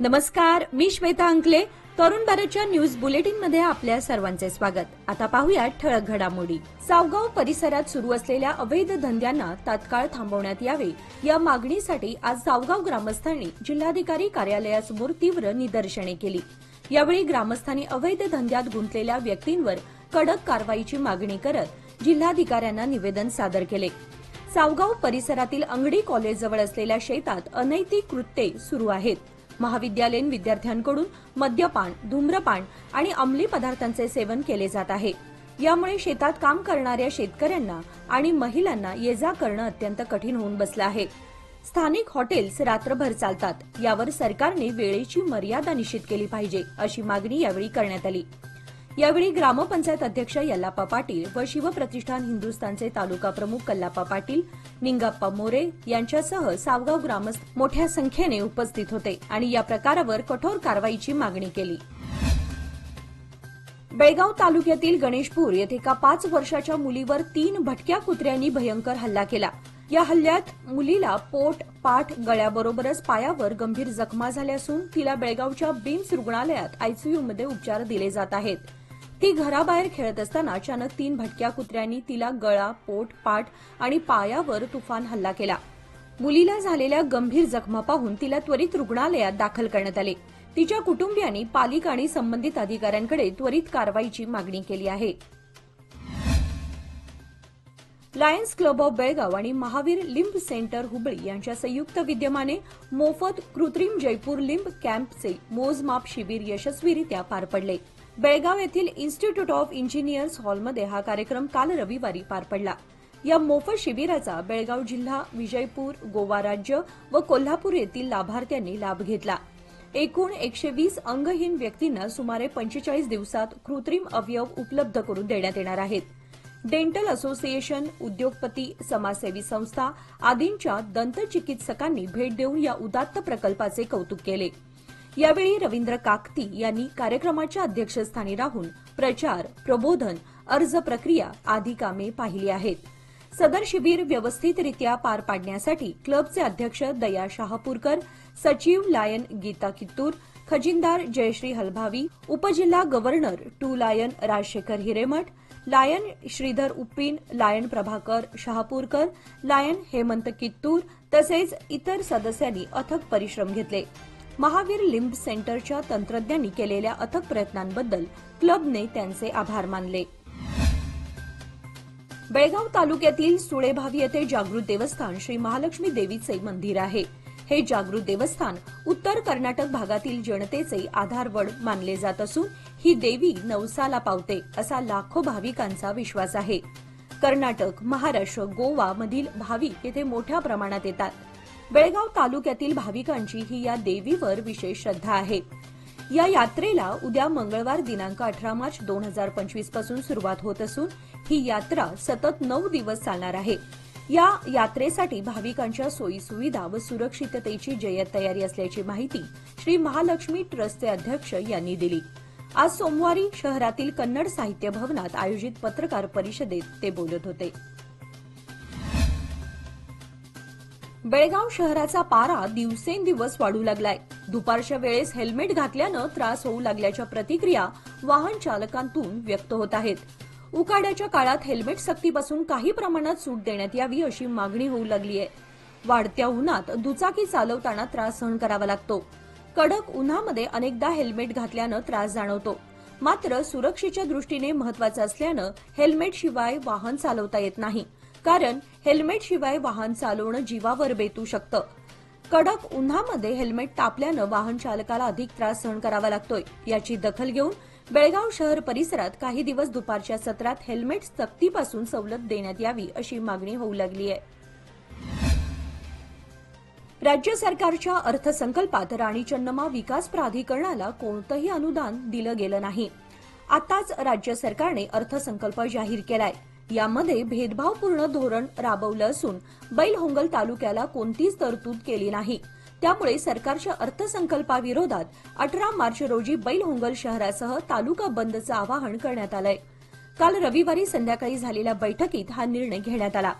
नमस्कार, मी श्वेता अंकले. तरुण भारतच्या न्यूज बुलेटिन मध्ये आपल्या सर्वांचे स्वागत. आता पाहूया ठळक घडामोडी. सावगाव परिसरात सुरू असलेल्या अवैध धंद्यांना तात्काळ थांबवण्यात यावे या मागणीसाठी आज सावगाव ग्रामस्थांनी जिल्हाधिकारी कार्यालयासमोर तीव्र निदर्शने केली. यावेळी ग्रामस्थांनी अवैध धंद्यात गुंतलेल्या व्यक्तींवर कडक कारवाईची मागणी करत जिल्हाधिकाऱ्यांना निवेदन सादर केले. सावगाव परिसरातील अंगडी कॉलेजजवळ असलेल्या शेतात अनैतिक कृत्ये सुरू आहेत. महाविद्यालयीन विद्यार्थ्यांकडून मद्यपान, धूम्रपान आणि अंमली पदार्थांचे सेवन केले जात आहे. यामुळे शेतात काम करणाऱ्या शेतकऱ्यांना आणि महिलांना ये-जा करणं अत्यंत कठीण होऊन बसलं आहे. स्थानिक हॉटेल्स रात्रभर चालतात. यावर सरकारने वेळेची मर्यादा निश्चित केली पाहिजे, अशी मागणी यावेळी करण्यात आली. यावेळी ग्रामपंचायत अध्यक्ष यल्लाप्पा पाटील व शिवप्रतिष्ठान हिंदुस्थानचे तालुका प्रमुख कल्लाप्पा पाटील, निंगाप्पा मोरे यांच्यासह सावगाव ग्रामस्थ मोठ्या संख्येने उपस्थित होते आणि या प्रकारावर कठोर कारवाईची मागणी केली. बेळगाव तालुक्यातील गणेशपूर येथे एका 5 वर्षाच्या मुलीवर 3 भटक्या कुत्र्यांनी भयंकर हल्ला केला. या हल्ल्यात मुलीला पोट, पाठ, गळ्याबरोबरच पायावर गंभीर जखमा झाल्या असून तिला बेळगावच्या बिम्स रुग्णालयात आयसीयूमध्ये उपचार दिले जात आहेत. ती घराबाहेर खेळत असताना अचानक 3 भटक्या कुत्र्यांनी तिला गळा, पोट, पाठ आणि पायावर तुफान हल्ला केला. मुलीला झालेल्या गंभीर जखमा पाहून तिला त्वरित रुग्णालयात दाखल करण्यात आले. तिच्या कुटुंबियांनी पालिका आणि संबंधित अधिकाऱ्यांकडे त्वरित कारवाईची मागणी केली आहे. लायन्स क्लब ऑफ बेळगाव आणि महावीर लिंब सेंटर हुबळी यांच्या संयुक्त विद्यमाने मोफत कृत्रिम जयपूर लिंब कॅम्पचे मोजमाप शिबिर यशस्वीरित्या पार पडले. बेळगाव येथील इन्स्टिट्यूट ऑफ इंजिनियर्स हॉलमध्ये हा कार्यक्रम काल रविवारी पार पडला. या मोफत शिबिराचा बेळगाव जिल्हा, विजयपूर, गोवा राज्य व कोल्हापूर येथील लाभार्थ्यांनी लाभ घेतला. एकूण 120 अंगहीन व्यक्तींना सुमारे 45 दिवसात कृत्रिम अवयव उपलब्ध करून देण्यात येणार आहेत. डेंटल असोसिएशन, उद्योगपती, समाजसेवी संस्था आदींच्या दंतचिकित्सकांनी भेट देऊन या उदात्त प्रकल्पाचे कौतुक केले. यावेळी रवींद्र काकती यांनी कार्यक्रमाच्या अध्यक्षस्थानी राहून प्रचार, प्रबोधन, अर्ज प्रक्रिया आदी कामे पाहिली आहेत. सदर शिबिर व्यवस्थितरित्या पार पाडण्यासाठी क्लबचे अध्यक्ष दया शहापूरकर, सचिव लायन गीता कित्तूर, खजिनदार जयश्री हलभावी, उपजिल्हा governor two lion Rajshekhar Hiremath, lion Shridhar Uppin, lion Prabhakar Shahapurkar, lion Hemant Kittur तसेच इतर सदस्यांनी अथक परिश्रम घेतले. महावीर लिंब सेंटरच्या तंत्रज्ञांनी केलेल्या अथक प्रयत्नांबद्दल क्लबने त्यांचे आभार मानले. बेळगाव तालुक्यातील सुळेभावी येथे जागृत देवस्थान श्री महालक्ष्मी देवीचे मंदिर आहे. हे जागृत देवस्थान उत्तर कर्नाटक भागातील जनतेचे आधारवड मानले जात असून ही देवी नवसाला पावते असा लाखो भाविकांचा विश्वास आहे. कर्नाटक, महाराष्ट्र, गोवा मधील भाविक येथे मोठ्या प्रमाणात येतात. बेळगाव तालुक्यातील भाविकांची ही या देवीवर विशेष श्रद्धा आहे. या यात्रेला उद्या मंगळवार दिनांक 18 मार्च 2025 पासून सुरुवात होत असून ही यात्रा सतत 9 दिवस चालणार आहे. या यात्रेसाठी भाविकांच्या सोयीसुविधा व सुरक्षिततेची जय्यत तयारी असल्याची माहिती श्री महालक्ष्मी ट्रस्टचे अध्यक्ष यांनी दिली. आज सोमवारी शहरातील कन्नड साहित्य भवनात आयोजित पत्रकार परिषदेत ते बोलत होते. बेळगाव शहराचा पारा दिवसेंदिवस वाढू लागलाय. दुपारच्या वेळेस हेल्मेट घातल्यानं त्रास होऊ लागल्याच्या प्रतिक्रिया वाहन चालकांतून व्यक्त होत आहेत. उकाड्याच्या काळात हेल्मेट सक्तीपासून काही प्रमाणात सूट देण्यात यावी अशी मागणी होऊ लागली आहे. वाढत्या उन्हात दुचाकी चालवताना त्रास सहन करावा लागतो. कडक उन्हामध्ये अनेकदा हेल्मेट घातल्यानं त्रास जाणवतो. मात्र सुरक्षेच्या दृष्टीने महत्वाचं असल्यानं हेल्मेटशिवाय वाहन चालवता येत नाही. कारण हेल्मेटशिवाय वाहन चालवणं जीवावर बेतू शकतं. कडक उन्हामध्ये हेल्मेट तापल्यानं वाहन चालकाला अधिक त्रास सहन करावा लागतोय. याची दखल घेऊन बेळगाव शहर परिसरात काही दिवस दुपारच्या सत्रात हेल्मेट सक्तीपासून सवलत देण्यात यावी अशी मागणी होऊ लागली आहे. राज्य सरकारच्या अर्थसंकल्पात राणी चन्नम्मा विकास प्राधिकरणाला कोणतंही अनुदान दिलं गेलं नाही. आताच राज्य सरकारने अर्थसंकल्प जाहीर केलाय. यामध्ये भेदभावपूर्ण धोरण राबवलं असून बैलहोंगल तालुक्याला कोणतीच तरतूद केली नाही. त्यामुळे सरकारच्या अर्थसंकल्पाविरोधात 18 मार्च रोजी बैलहोंगल शहरासह तालुका बंदचं आवाहन करण्यात आलंय. काल रविवारी संध्याकाळी झालेल्या बैठकीत हा निर्णय घेण्यात आला.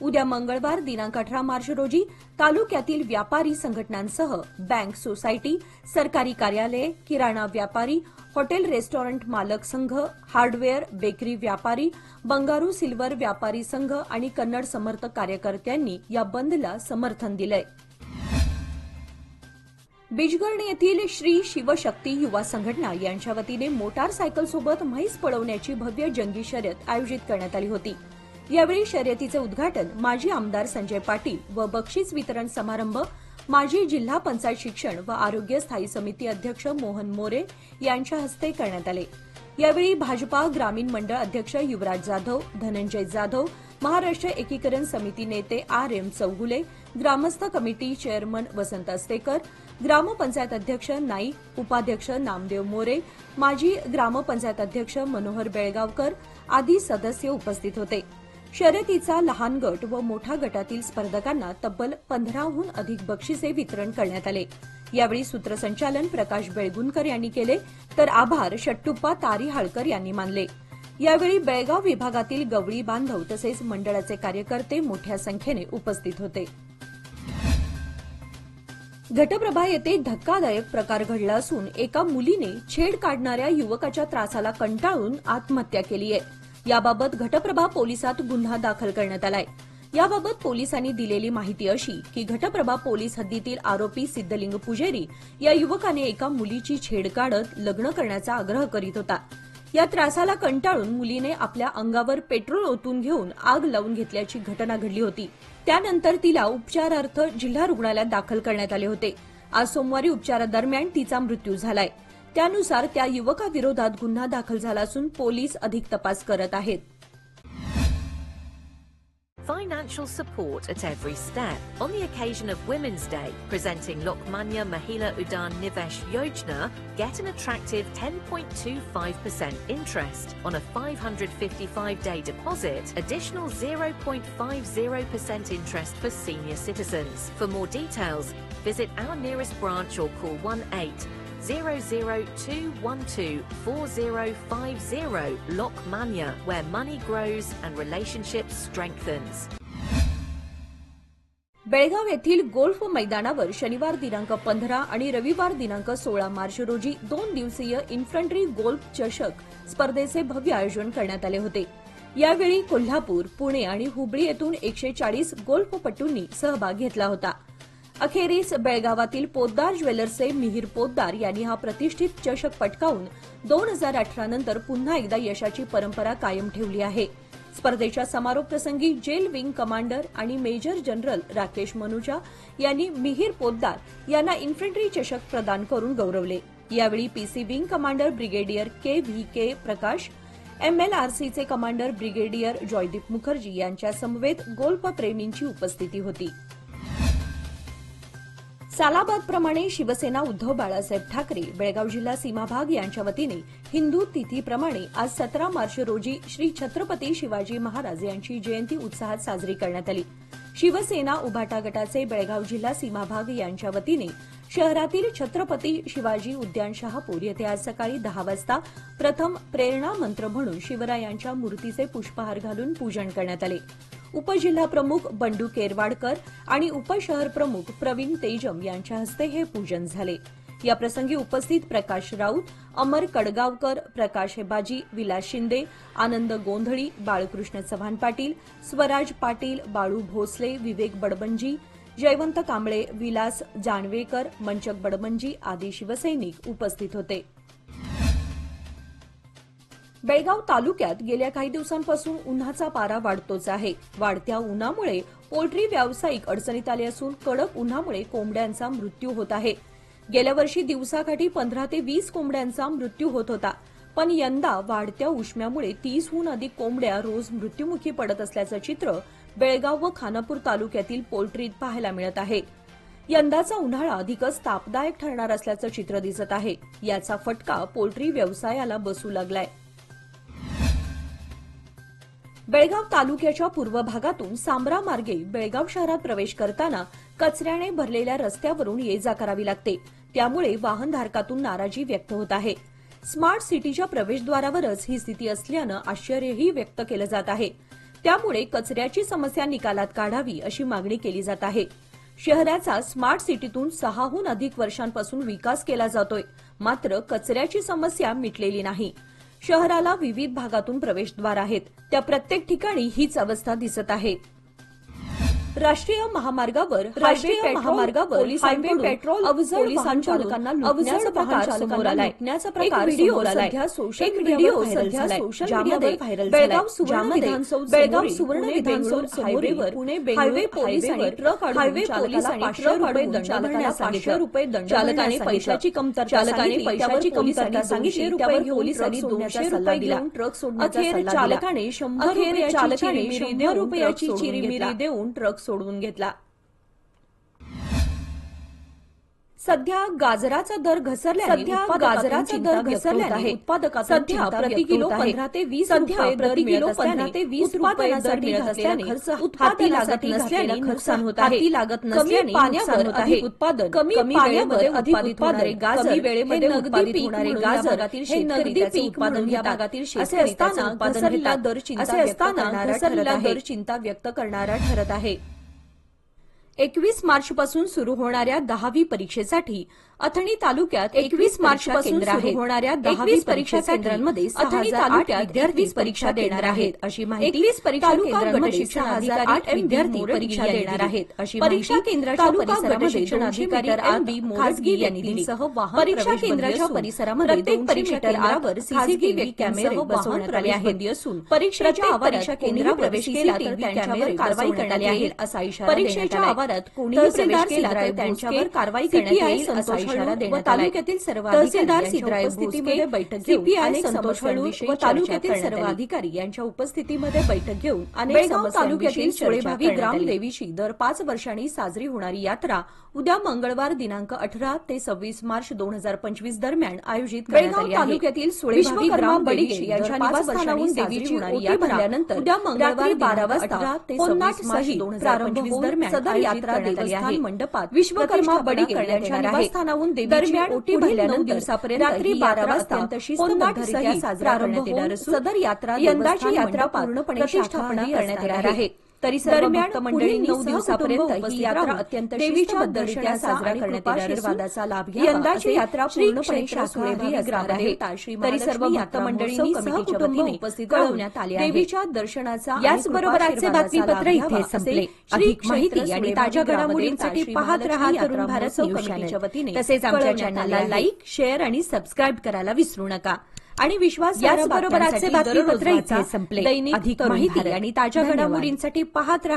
उद्या मंगळवार दिनांक 18 मार्च रोजी तालुक्यातील व्यापारी संघटनांसह बँक, सोसायटी, सरकारी कार्यालये, किराणा व्यापारी, हॉटेल रेस्टॉरंट मालक संघ, हार्डवेअर, बेकरी व्यापारी, बंगारू सिल्वर व्यापारी संघ आणि कन्नड समर्थक कार्यकर्त्यांनी या बंदला समर्थन दिलंय. बिजगर्णी येथील श्री शिवशक्ती युवा संघटना यांच्या वतीने मोटारसायकलसोबत म्हैस पळवण्याची भव्य जंगी शर्यत आयोजित करण्यात आली होती. यावेळी शर्यतीचे उद्घाटन माजी आमदार संजय पाटील व बक्षीस वितरण समारंभ माजी जिल्हा पंचायत शिक्षण व आरोग्य स्थायी समिती अध्यक्ष मोहन मोरे यांच्या हस्ते करण्यात आले. यावेळी भाजपा ग्रामीण मंडळ अध्यक्ष युवराज जाधव, धनंजय जाधव, महाराष्ट्र एकीकरण समिती नेते RM चौगुले, ग्रामस्थ कमिटी चेअरमन वसंत अस्तेकर, ग्रामपंचायत अध्यक्ष नाईक, उपाध्यक्ष नामदेव मोरे, माजी ग्रामपंचायत अध्यक्ष मनोहर बेळगावकर आदी सदस्य उपस्थित होते. शर्यतीचा लहान गट व मोठ्या गटातील स्पर्धकांना तब्बल 15हून अधिक बक्षिसे वितरण करण्यात आले. यावेळी सूत्रसंचालन प्रकाश बेळगुणकर यांनी केले तर आभार शट्टुप्पा तारीहाळकर यांनी मानले. यावेळी बेळगाव विभागातील गवळी बांधव तसेच मंडळाचे कार्यकर्ते मोठ्या संख्येने उपस्थित होते. घटप्रभा येथे धक्कादायक प्रकार घडला असून एका मुलीने छेड काढणाऱ्या युवकाच्या त्रासाला कंटाळून आत्महत्या केली आहे. याबाबत घटप्रभा पोलिसात गुन्हा दाखल करण्यात आलाय. याबाबत पोलिसांनी दिलेली माहिती अशी की घटप्रभा पोलीस हद्दीतील आरोपी सिद्धलिंग पुजेरी या युवकाने एका मुलीची छेड काढत लग्न करण्याचा आग्रह करीत होता. या त्रासाला कंटाळून मुलीने आपल्या अंगावर पेट्रोल ओतून घेऊन आग लावून घेतल्याची घटना घडली होती. त्यानंतर तिला उपचारार्थ जिल्हा रुग्णालयात दाखल करण्यात आले होते. आज सोमवारी उपचारादरम्यान तिचा मृत्यू झालाय. त्यानुसार त्या युवकाविरोधात गुन्हा दाखल झाला असून पोलीस अधिक तपास करत आहेत. Financial support at every step. On the occasion of Women's Day, presenting Lokmanya Mahila Udan Nivesh Yojana, get an attractive 10.25% interest on a 555-day deposit, additional 0.50% interest for senior citizens. For more details, visit our nearest branch or call 1800-212-4050. Lokmanya, where money grows and relationships strengthens. Belgaum येथील golf मैदानावर शनिवार दिनांक 15 आणि रविवार दिनांक 16 मार्च रोजी 2 दिवसीय infantry golf चषक स्पर्धेचे भव्य आयोजन करण्यात आले होते. यावेळी कोल्हापूर, पुणे आणि हुबळी येथून 140 गोल्फपटूंनी सहभाग घेतला होता. अखेरीस बेळगावातील पोद्दार ज्वेलर्सचे मिहीर पोद्दार यांनी हा प्रतिष्ठित चषक पटकावून 2018 नंतर पुन्हा एकदा यशाची परंपरा कायम ठेवली आहे. स्पर्धेच्या समारोप प्रसंगी जेल विंग कमांडर आणि मेजर जनरल राकेश मनुजा यांनी मिहीर पोद्दार यांना इन्फंट्री चषक प्रदान करून गौरवले. यावेळी PC wing commander brigadier KVK प्रकाश, MLRCचे कमांडर ब्रिगेडियर जॉयदीप मुखर्जी यांच्या समवेत गोल्फप्रेमींची उपस्थिती होती. सालाबादप्रमाणे शिवसेना उद्धव बाळासाहेब ठाकरे बेळगाव जिल्हा सीमाभाग यांच्या वतीने हिंदू तिथीप्रमाणे आज 17 मार्च रोजी श्री छत्रपती शिवाजी महाराज यांची जयंती उत्साहात साजरी करण्यात आली. शिवसेना उभाटा गटाचे बेळगाव जिल्हा सीमाभाग यांच्या वतीने शहरातील छत्रपती शिवाजी उद्यान शहापूर येथे आज सकाळी 10 वाजता प्रथम प्रेरणा मंत्र म्हणून शिवरायांच्या मूर्तीचे पुष्पहार घालून पूजन करण्यात आले. उपजिल्हाप्रमुख बंडू केरवाडकर आणि उपशहर प्रमुख प्रवीण तेजम यांच्या हस्ते हे पूजन झाले. याप्रसंगी उपस्थित प्रकाश राऊत, अमर कडगावकर, प्रकाश हेबाजी, विलास शिंदे, आनंद गोंधळी, बाळकृष्ण चव्हाण पाटील, स्वराज पाटील, बाळू भोसले, विवेक बडबंजी, जयवंत कांबळे, विलास जानवेकर, मंचक बडबंजी आदी शिवसैनिक उपस्थित होते. बेळगाव तालुक्यात गेल्या काही दिवसांपासून उन्हाचा पारा वाढतोच आहे. वाढत्या उन्हामुळे पोल्ट्री व्यावसायिक अडचणीत आले असून कडक उन्हामुळे कोंबड्यांचा मृत्यू होत आहे. गेल्या वर्षी दिवसाकाठी 15 ते 20 कोंबड्यांचा मृत्यू होत होता, पण यंदा वाढत्या उष्म्यामुळे 30हून अधिक कोंबड्या रोज मृत्युमुखी पडत असल्याचं चित्र बेळगाव व खानापूर तालुक्यातील पोल्ट्रीत पाहायला मिळत आहे. यंदाचा उन्हाळा अधिकच तापदायक ठरणार असल्याचं चित्र दिसत आहे. याचा फटका पोल्ट्री व्यवसायाला बसू लागलाय. बेळगाव तालुक्याच्या पूर्व भागातून सांब्रा मार्गे बेळगाव शहरात प्रवेश करताना कचऱ्याने भरलेल्या रस्त्यावरून ये-जा करावी लागते. त्यामुळे वाहनधारकातून नाराजी व्यक्त होत आहे. स्मार्ट सिटीच्या प्रवेशद्वारावरच ही स्थिती असल्यानं आश्चर्यही व्यक्त केलं जात आहे. त्यामुळे कचऱ्याची समस्या निकालात काढावी अशी मागणी केली जात आहे. शहराचा स्मार्ट सिटीतून 6हून अधिक वर्षांपासून विकास केला जातोय, मात्र कचऱ्याची समस्या मिटलेली नाही. शहराला विविध भागातून प्रवेशद्वार आहेत, त्या प्रत्येक ठिकाणी हीच अवस्था दिसत आहे. राष्ट्रीय महामार्गावर हायवे पेट्रोल अवजड वाहन चालकांना लुटण्याचा प्रकार समोर आलाय. एक व्हिडिओ सध्या सोशल मीडियावर व्हायरल झालाय. बेळगाव सुवर्ण विधानसौध हायवेवर हायवे पोलीस आणि ट्रक अडवून चालकाला ₹500 दंड चालकाने पैशाची कमतरता सांगितली. त्यावर पोलिसांनी ₹200 देऊन ट्रक सोडण्याचा सल्ला दिला. चालकाने ₹100 चिरीमिरी देऊन ट्रक सोडवून घेतला. सध्या गाजराचा दर घसरल्याने उत्पादकांना सध्या प्रति किलो 15 ते 20 रुपये उत्पादनासाठी मिळत असल्याने हाती लागत नसल्याने नुकसान होत आहे. कमी पाण्यावर अधिक उत्पादन, कमी वेळेमध्ये उत्पादित होणारे गाजर, वेळेमध्ये नगदी पीक होणारे गाजर हे नगदी पीक म्हणून या भागातील शेतकरी असताना घसरलेला दर चिंता व्यक्त करणारा ठरत आहे. 21 मार्चपासून सुरू होणाऱ्या 10वी परीक्षेसाठी अथणी तालुक्यात 21 मार्चपासून सुरू होणाऱ्या 10वी परीक्षा केंद्रांमध्ये अथणी तालुक्यात विद्यार्थी परीक्षा देणार आहेत अशी माहिती 21 परीक्षा केंद्रांमध्ये शिक्षणाधिकारी विद्यार्थी परीक्षा देणार आहेत अशी परीक्षा केंद्राच्या परिसरामध्ये शिक्षणाधिकारी एम.बी. खासगी यांनी दिली. परीक्षा केंद्राच्या परिसरामध्ये प्रत्येक परीक्षा केंद्रावर सीसीटीव्ही कॅमेरे बसवण्यात आले आहेत. परीक्षेच्या परीक्षा केंद्रावर प्रवेश केला तर त्यांच्यावर कारवाई करण्यात येईल असा इशारा परीक्षेच्या आवारात कोणीही प्रवेश केला तर त्यांच्यावर कारवाई करण्यात येईल असा इशारा देण्यात आला. तालुक्यातील सर्व तहसीलदार सिद्राय उपस्थितीमध्ये बैठक घेऊन अनेक समस्यांविषयी तालुक्यातील सर्व अधिकारी यांच्या उपस्थितीमध्ये बैठक घेऊन अनेक तालुक्यातील सुळेभावी ग्रामदेवीची दर 5 वर्षांनी साजरी होणारी यात्रा उद्या मंगळवार दिनांक 18 ते 26 मार्च 2025 दरम्यान आयोजित करण्यात आली आहे. तालुक्यातील सुळेभावी ग्रामदेवीची यांच्या निवासस्थानावरून देवीची होणारी यात्रा उद्या मंगळवार 12 वाजता ते 26 मार्च 2025 दरम्यान सदर यात्रा देवस्थान मंडपात विश्वकर्मा बडिगे यांच्या निवासस्थानावरून दरम्यान ओटी भरल्या 9 दिवसापर्यंत रात्री 12 वाजता शिस्तबद्धरित्या साजरा करण्यात येणार असून सदर यात्रा यंदाची यात्रा पूर्णपणे प्रतिष्ठापना करण्यात येणार आहे. तरी दरम्यान मंडळींनी 9 दिवसापर्यंत ही यात्रा अत्यंत शिस्तबद्धरित्या साजरा करण्यात येणार आवादाचा लाभ घ्या. यंदाची यात्रा पूर्णपणे शासकीय असणार आहे. तरी सर्व भक्त मंडळींनी सहकुटुंब उपस्थित कळवण्यात आले आहे. देवीच्या दर्शनाचा याचबरोबर आजचे बातमीपत्र इथे संपले. अधिक माहिती आणि ताज्या घडामोडींसाठी पाहत रहा तरुण भारत न्यूज चॅनलच्या वतीने. तसेच आमच्या चॅनलला लाईक, शेअर आणि सबस्क्राईब करायला विसरू नका. आणि विश्वास याचबरोबर आजचे बातमीपत्र इथे संपले. दैनिक अधिक माहिती आणि ताज्या घडामोडींसाठी पाहत रहा